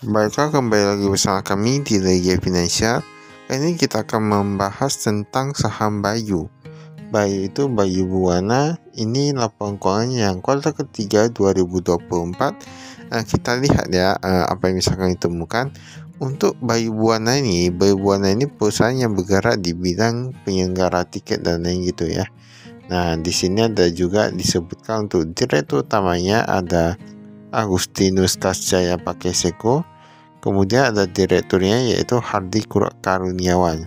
Baiklah, kembali lagi bersama kami di Legia Finansial. Kali ini kita akan membahas tentang saham Bayu. Bayu itu Bayu Buwana. Ini laporan keuangan yang kuartal ketiga 2024. Kita lihat ya apa yang bisa kami temukan. Untuk Bayu Buwana ini perusahaan yang bergerak di bidang penyelenggara tiket dan lain gitu ya. Nah, di sini ada juga disebutkan untuk direktur utamanya ada Agustinus Tasjaya Pakeseko. Kemudian ada direkturnya yaitu Hardi Karuniawan.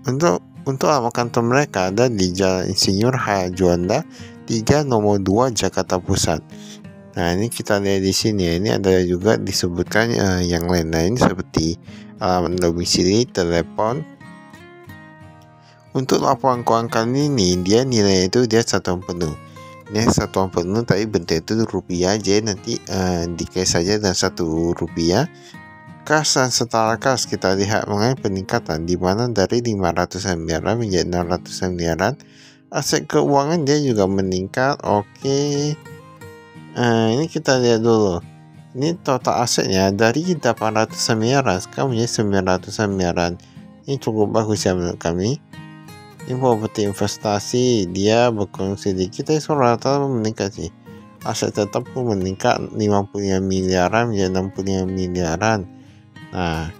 Untuk alamat kantor mereka ada di Jalan Insinyur Hayat Juanda 3 nomor 2 Jakarta Pusat. Nah, ini kita lihat di sini. Ini ada juga disebutkan yang lain-lain seperti alamat domisili, telepon. Untuk laporan keuangan kali ini dia nilai itu dia satuan penuh. Ini satuan penuh tapi bentuk itu rupiah, jadi nanti dikasih saja dan 1 rupiah. Kas dan setara kas kita lihat mengenai peningkatan di mana dari 500 miliaran menjadi 600 miliaran. Aset keuangan dia juga meningkat. Oke. Ini kita lihat dulu. Ini total asetnya dari 800 miliaran sekarang menjadi 900 miliaran. Ini cukup bagus ya menurut kami. Ini properti investasi dia berkurang sedikit, tapi rata-rata meningkat sih. Aset tetap pun meningkat 55 miliaran menjadi 65 miliaran. Nah,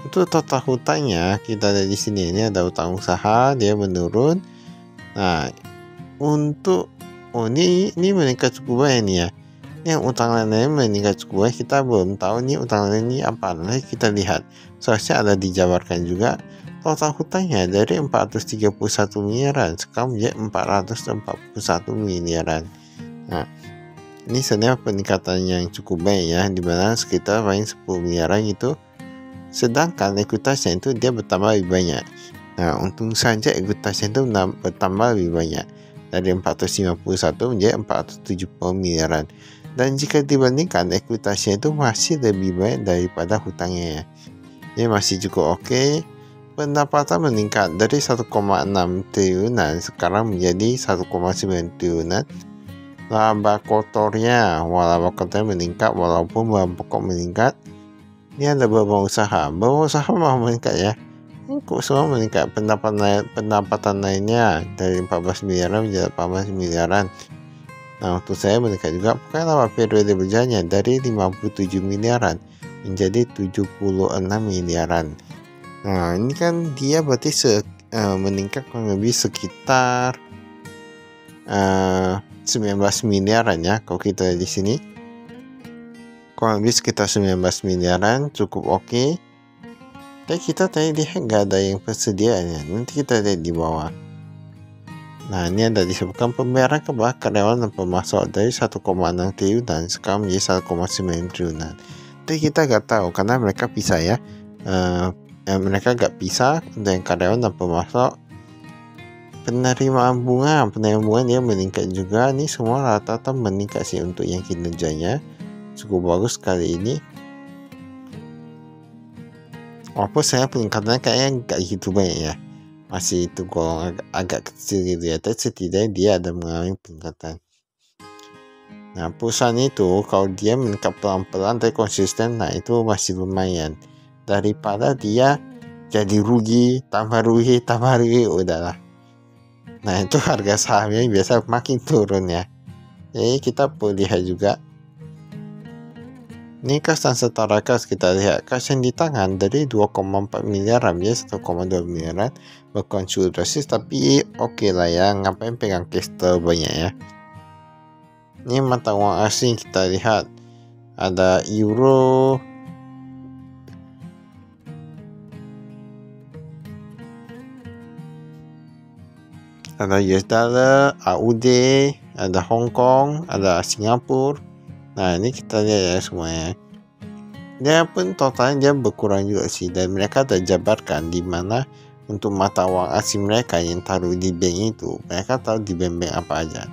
untuk total hutangnya kita lihat di sini, ini ada hutang usaha dia menurun. Nah, untuk ini meningkat cukup banyak nih ya. Yang utang lain meningkat cukup banyak, kita belum tahu nih utang lain ini apa. Nanti kita lihat. Seharusnya ada dijabarkan juga. Total hutangnya dari 431 miliaran sekarang menjadi 441 miliaran. Nah, ini sebenarnya peningkatan yang cukup baik ya, dimana sekitar paling 10 miliaran itu. Sedangkan ekuitasnya itu dia bertambah lebih banyak. Nah, untung saja ekuitasnya itu bertambah lebih banyak dari 451 menjadi 470 miliaran. Dan jika dibandingkan ekuitasnya itu masih lebih banyak daripada hutangnya ya. Ini masih cukup oke. Pendapatan meningkat dari 1,6 triliunan sekarang menjadi 1,9 triliunan. Laba kotornya meningkat walaupun bahan pokok meningkat. Ini ada beberapa usaha malah meningkat ya. Ini kok semua meningkat. Pendapatan lainnya dari 14 miliaran menjadi 18 miliaran. Nah, untuk saya meningkat juga. Pokoknya laba periode berjalannya dari 57 miliaran menjadi 76 miliaran. Nah, ini kan dia berarti meningkat kurang lebih sekitar 19 miliaran ya. Kalau kita lihat di sini kurang lebih sekitar 19 miliaran, cukup oke. Dan kita tadi lihat nggak ada yang persediaannya. Nanti kita lihat di bawah. Nah, ini ada disebutkan pembayaran ke karyawan dan pemasok dari 1,6 triliunan sekarang menjadi 1,9 triliunan. Tapi kita nggak tahu karena mereka pisah ya. Mereka gak pisah untuk yang karyawan dan pemasok. Penerimaan bunga dia meningkat juga. Ini semua rata-rata meningkat sih untuk yang kinerjanya. Cukup bagus kali ini. Walaupun saya peningkatannya kayaknya gak gitu banyak ya. Masih itu golong agak kecil gitu ya. Tapi setidaknya dia ada mengalami peningkatan. Nah, perusahaan itu kalau dia meningkat pelan-pelan tapi konsisten, nah itu masih lumayan. Daripada dia jadi rugi, tambah rugi, udahlah. Nah, itu harga sahamnya biasa makin turun ya. Jadi kita perlu lihat juga. Ini kas dan setara kas kita lihat. Kas yang di tangan dari 2,4 miliaran menjadi 1,2 miliaran. Bukan cukup drastis tapi oke lah ya. Ngapain pegang cash terbanyak ya. Ini mata uang asing kita lihat. Ada euro, ada US dollar, AUD, ada Hong Kong, ada Singapura. Nah, ini kita lihat ya semuanya. Dia pun totalnya dia berkurang juga sih. Dan mereka terjabarkan di mana untuk mata uang asing mereka yang taruh di bank itu, mereka taruh di bank-bank apa aja.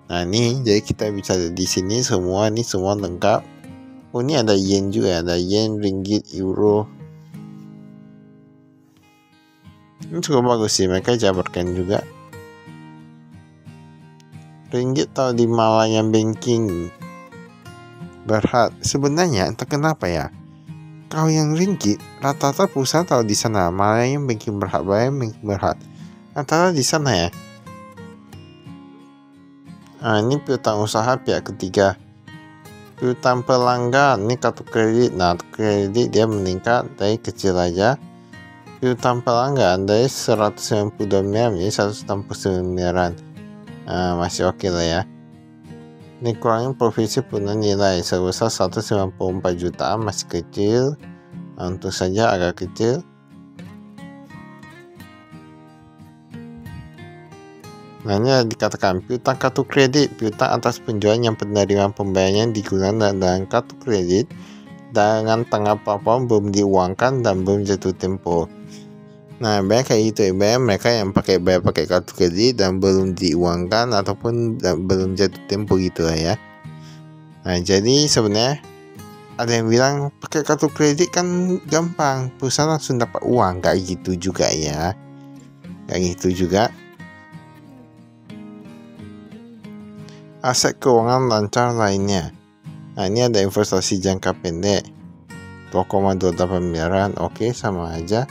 Nah, ini jadi kita bisa lihat di sini semua lengkap. Oh, ini ada yen juga, ada yen, ringgit, euro. Ini cukup bagus sih, mereka jabarkan juga. Ringgit tahu di Malayan Banking. berhad. Sebenarnya entah kenapa ya, kalau yang ringgit rata-rata perusahaan tahu di sana, malah yang banking berhad, rata-rata di sana ya. Ini piutang usaha pihak ketiga. Piutang pelanggan, ini kartu kredit. Nah, kredit dia meningkat dari kecil aja. Piutang pelanggan dari 192 miliar menjadi 169 miliaran. Masih oke lah ya. Ini kurangnya provinsi punya nilai sebesar 194 jutaan, masih kecil. Untuk saja agak kecil. Nah, ini dikatakan piutang kartu kredit, piutang atas penjualan yang penerimaan pembayarannya digunakan dalam kartu kredit dengan tanggal pelaporan belum diuangkan dan belum jatuh tempo. Nah, banyak kayak gitu ya, banyak mereka yang bayar pakai kartu kredit dan belum diuangkan ataupun belum jatuh tempo gitu lah ya. Nah, jadi sebenarnya ada yang bilang pakai kartu kredit kan gampang, perusahaan langsung dapat uang. Gak gitu juga ya, gak gitu juga. Aset keuangan lancar lainnya. Nah, ini ada investasi jangka pendek 2,28 miliaran. Oke, sama aja.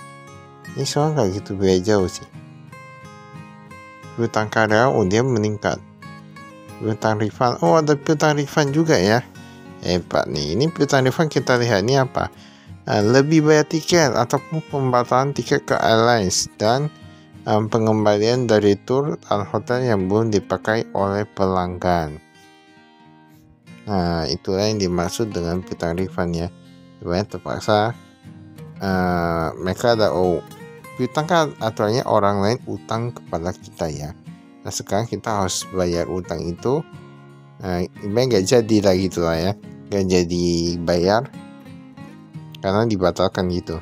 Ini soal gak gitu beda jauh sih. Piutang karyawan, dia meningkat. Piutang refund, ada piutang refund juga ya. Hebat nih. Ini piutang refund kita lihat ini apa? Lebih bayar tiket ataupun pembatalan tiket ke airlines dan pengembalian dari tur dan hotel yang belum dipakai oleh pelanggan. Nah, itulah yang dimaksud dengan piutang refund ya. Sebenarnya terpaksa mereka ada piutang kan aturannya orang lain utang kepada kita ya. Nah, sekarang kita harus bayar utang itu. Ibaratnya gak jadi lah gitu lah ya, gak jadi bayar karena dibatalkan gitu.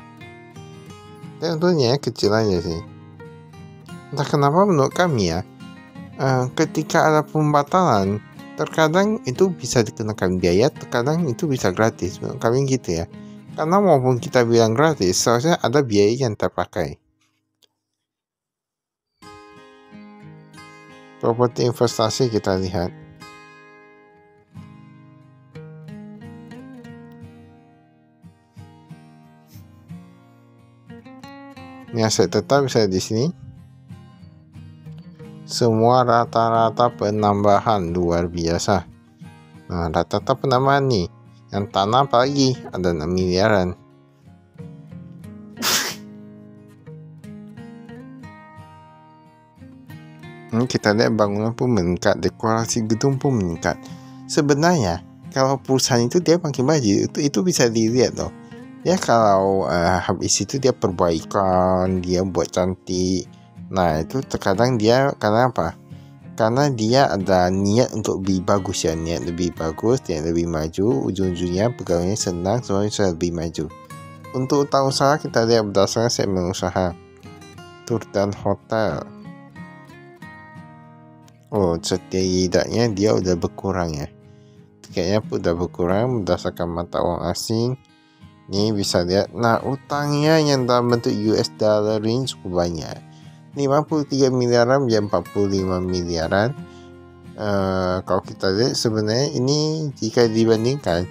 Dan untungnya kecil aja sih. Entah kenapa menurut kami ya, ketika ada pembatalan, terkadang itu bisa dikenakan biaya, terkadang itu bisa gratis. Menurut kami gitu ya. Karena maupun kita bilang gratis, seharusnya ada biaya yang terpakai. Properti investasi kita lihat. Ini aset tetap bisa di sini. Semua rata-rata penambahan luar biasa. Nah, rata-rata penambahan nih. Yang tanah apalagi ada 6 miliaran. Ini kita lihat bangunan pun meningkat, dekorasi gedung pun meningkat. Sebenarnya kalau perusahaan itu dia makin maju, itu bisa dilihat loh. Ya kalau habis itu dia perbaikan, dia buat cantik. Nah, itu terkadang dia karena apa? Karena dia ada niat untuk lebih bagus ya, niat lebih bagus, niat lebih maju. Ujung-ujungnya pegawainya senang, semuanya bisa lebih maju. Untuk usaha kita lihat berdasarkan segmen usaha. Tur dan hotel. Setidaknya dia udah berkurang ya. Tiketnya pun udah berkurang berdasarkan mata uang asing. Ini bisa lihat. Nah, utangnya yang dalam bentuk US dollar ini cukup banyak. 53 miliaran dan 45 miliaran. Kalau kita lihat sebenarnya ini jika dibandingkan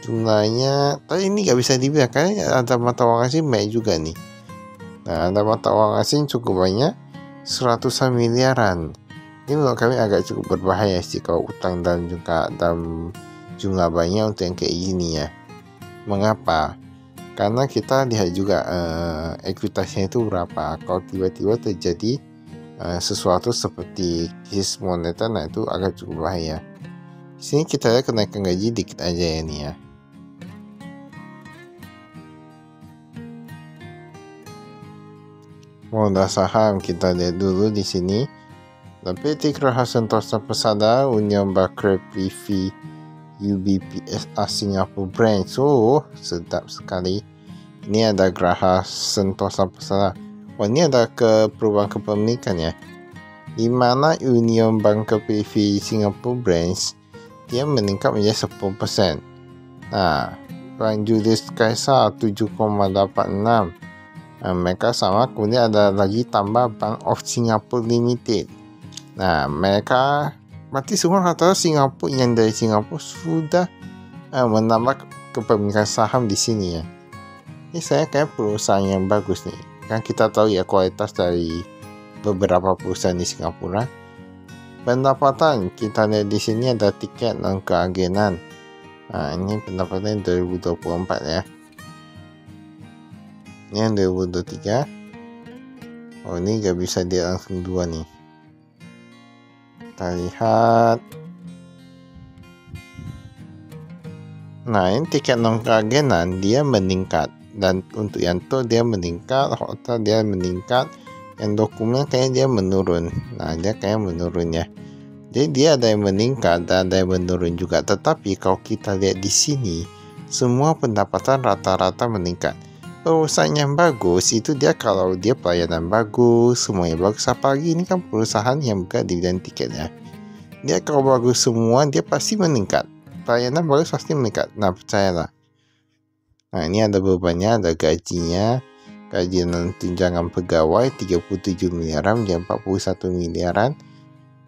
jumlahnya, tapi ini nggak bisa dibilang karena ada mata uang asing banyak juga nih. Nah, ada mata uang asing cukup banyak, 100 miliaran. Ini menurut kami agak cukup berbahaya sih kalau utang dan juga dalam jumlah banyak untuk yang kayak gini ya. Mengapa? Karena kita lihat juga ekuitasnya itu berapa. Kalau tiba-tiba terjadi sesuatu seperti krisis moneter, nah itu agak cukup bahaya. Di sini kita lihat kenaikan gaji dikit aja ya nih ya. Modal saham kita lihat dulu di sini. PT Geraha Sentosa Persada, Union Bakrie PV, UBPSA Singapore Branch. Sedap sekali. Ini ada Geraha Sentosa Persada. Ini ada perubahan kepemilikan ya. Di mana Union Bakrie PV Singapore Branch dia meningkat menjadi 10%. Nah, Bank Julius Caesar 7,86. Mereka sama. Kemudian ada lagi tambah Bank of Singapore Limited. Nah, mereka berarti semua rata-rata Singapura yang dari Singapura sudah menambah kepemilikan saham di sini ya. Ini saya kayak perusahaan yang bagus nih. Kan kita tahu ya kualitas dari beberapa perusahaan di Singapura. Pendapatan kita lihat di sini ada tiket dan keagenan. Nah, ini pendapatan 2024 ya. Ini yang 2023. Oh, ini gak bisa dia langsung dua nih. Kita lihat. Nah, ini tiket non keagenan dia meningkat. Dan untuk yang tuh dia meningkat, hotel dia meningkat, yang dokumen kayak dia menurun. Nah, dia kayak menurun ya. Jadi dia ada yang meningkat dan ada yang menurun juga. Tetapi kalau kita lihat di sini, semua pendapatan rata-rata meningkat. Perusahaan yang bagus itu dia kalau dia pelayanan bagus, semuanya bagus. Apalagi ini kan perusahaan yang buka dividen tiket ya. Dia kalau bagus semua dia pasti meningkat. Pelayanan bagus pasti meningkat. Nah, percayalah. Nah, ini ada bebannya, ada gajinya. Gaji dan tunjangan pegawai 37 miliaran, jadi 41 miliaran.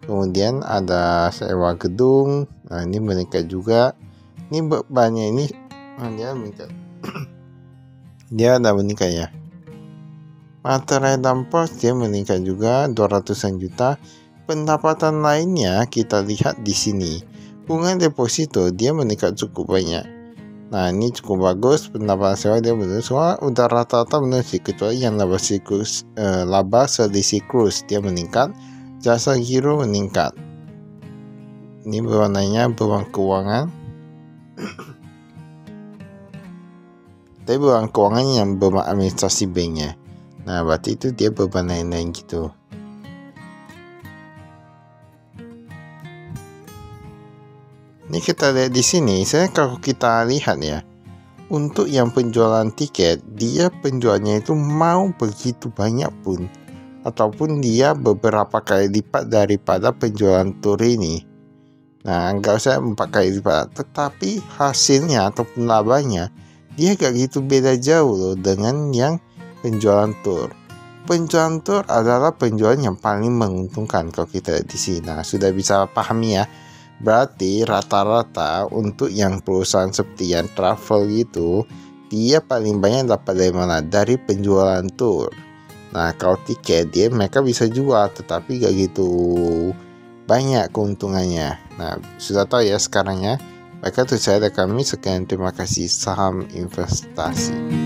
Kemudian ada sewa gedung. Nah, ini meningkat juga. Ini bebannya ini dia meningkat. Dia ada meningkat ya. Materai dan pos dia meningkat juga 200-an juta. Pendapatan lainnya kita lihat di sini. Bunga deposito dia meningkat cukup banyak. Nah, ini cukup bagus. Pendapatan sewa dia menurun. Semua udah rata-rata menurun sih, kecuali yang laba selisih kurs dia meningkat. Jasa giro meningkat. Ini berwarnanya beban keuangan. Tapi beban keuangan yang beban administrasi banknya. Nah, berarti itu dia beban lain-lain gitu. Ini kita lihat di sini, kalau kita lihat ya, untuk yang penjualan tiket, dia penjualnya itu mau begitu banyak pun, ataupun dia beberapa kali lipat daripada penjualan tur ini. Nah, nggak usah 4 kali lipat, tetapi hasilnya ataupun labanya, dia gak gitu beda jauh loh dengan yang penjualan tur. Penjualan tur adalah penjualan yang paling menguntungkan kalau kita lihat di sini. Nah, sudah bisa pahami ya. Berarti rata-rata untuk yang perusahaan seperti yang travel gitu, dia paling banyak dapat dari mana? Dari penjualan tour. Nah, kalau tiket dia mereka bisa jual, tetapi gak gitu banyak keuntungannya. Nah, sudah tahu ya sekarang ya. Baiklah, itu saya dari kami. Sekian, terima kasih. Saham investasi.